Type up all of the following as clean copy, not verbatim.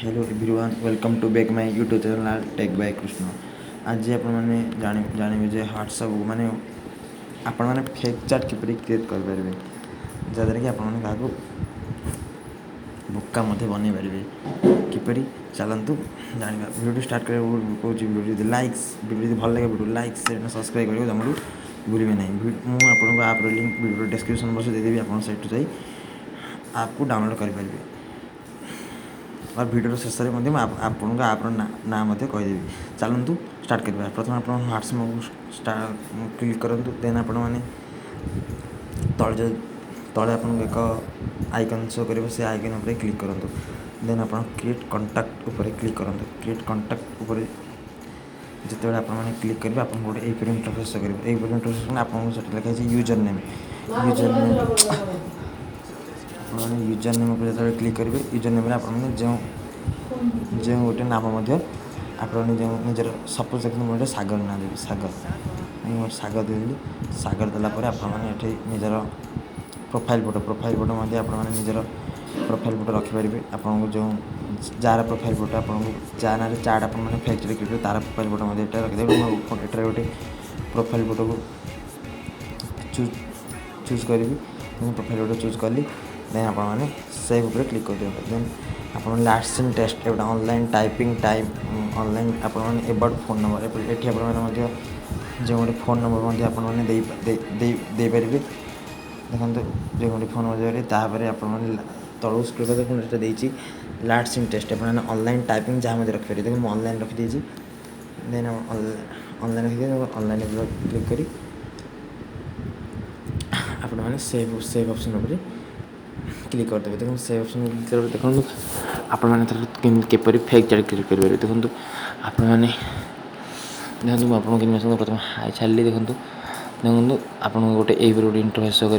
Hello everyone welcome to back my YouTube channel tech by Krishna. आज आपण मैंने जानवे जे व्हाट्सअप माने आपण मैंने फेक चैट किपरि क्रिएट कर पारे जहाँद्वारा कि आपण मैंने क्या बोका बनई पारे किपरि चलतु जाना वीडियो स्टार्ट करें कौन वीडियो लाइक्स वीडियो भल लगे वीडियो लाइक्स शेयर सब्सक्राइब करेंगे जमारू भूलें ना। मुझे आपको आप लिंक वीडियो डिस्क्रिप्शन बस देदेवी आप सही आप को डाउनलोड करेंगे और वीडियो शेष में आपको आप्र ना कहीदेवी। चलतु स्टार्ट करवा प्रथम आप व्हाट्सएप क्लिक करूँ देन आपण मैंने तले तले आपको एक आइकन शो कर से आइकन उपर क्लिक करूँ देन आप क्रिएट कंटाक्ट उपर क्लिक करूँ क्रिएट कंटाक्ट उपर जिते आप क्लिक करेंगे आप गोटे यहीपर इंटरफेस करेंगे यहीपर इंटरफेस आपको लिखाई यूजर नेम यूजर नेम जो क्लिक करेंगे यूजर नेम आप जो गोटे नाम आप निजर सपोज देखते मुझे सागर ना देवी सागर सागर देदेली सागर देलापर आप निजर प्रोफाइल फोटो आप निजर प्रोफाइल फोटो रखिपारे आपको जो जार प्रोफाइल फोटो आपको जहाँ ना चार्ट आप फैक्ट्री करेंगे तार प्रोफाइल फोटो ये रखिदेवे ये गोटे प्रोफाइल फोटो को चूज करी प्रोफाइल फोटो चूज कली देन आप सेव उपर क्लिक कर देते देन आप लास्ट सीन टेस्ट एवं ऑनलाइन टाइपिंग टाइम ऑनलाइन आप एबाउट फोन नंबर ये जो गोटे फोन नंबर आपपारे देखो जो गोटे फोन नंबर तापर आप तलू स्क्रोल कर देखिए लास्ट सीन टेस्ट आप ऑनलाइन टाइपिंग जहाँ रखिपारे देखो मुझे ऑनलाइन रखी देन ऑनलाइन रखी ऑनलाइन क्लिक करी आप सेव सेव ऑप्शन उपर क्लिक करदेवे देखो सेव ऑप्शन क्लिक कर देखो आपपर फेक चैट क्रिएट करेंगे देखो आपण मैंने देखो मुझे आपको प्रथम हाई छाड़ी देखो देखो आप गोटे यही गोटे इंटरफेस शो कर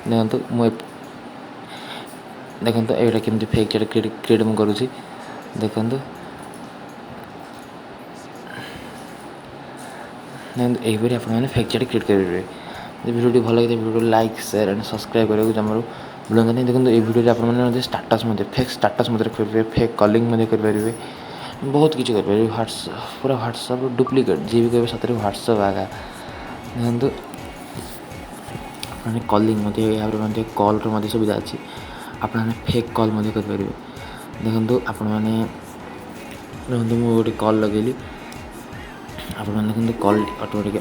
देखो मुझे देखो यहाँ केमती फेक चैट क्रिएट मुझे करुँची देखो यहीपर आप फेक चैट क्रिएट करेंगे वीडियो भल लगे video like share and subscribe करेंगे जमारू भूलता नहीं। देखो ये वीडियो आप स्टाटस फेक स्टाटस रखिपारे फेक कलिंग करेंगे बहुत किसी करेंगे व्हाट्सअप पूरा व्हाट्सअप डुप्लिकेट जी भी कहे सतरे व्हाट्सअप आगा देखो आप कलिंग कॉलर सुविधा अच्छी आप फेक कॉल करेंगे देखो आप देखो मुझे गोटे कॉल लगेली आप देखो कॉल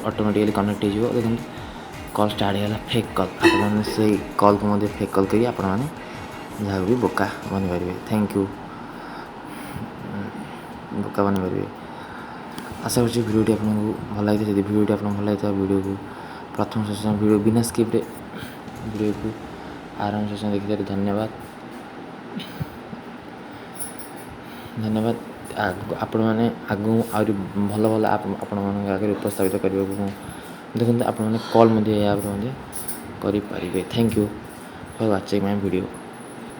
ऑटोमेटिकली कनेक्ट हो देखो कॉल स्टार्ट होगा फेक कॉल आप से कॉल को फेक कॉल करी आप जहाँ भी बोका बन पारे थैंक यू बोका बन पारे आशा कर भिडियो आपको भल लगी भिडियो आप भल लगी भिडियो को प्रथम सेशन भिडियो बिना स्किप्ट भिडियो को आराम सेशन देखिए धन्यवाद धन्यवाद आपण मैंने आगू आ भल भल आपण आगे उपस्थापित करने देखो आप कॉल करें thank you for watching my video.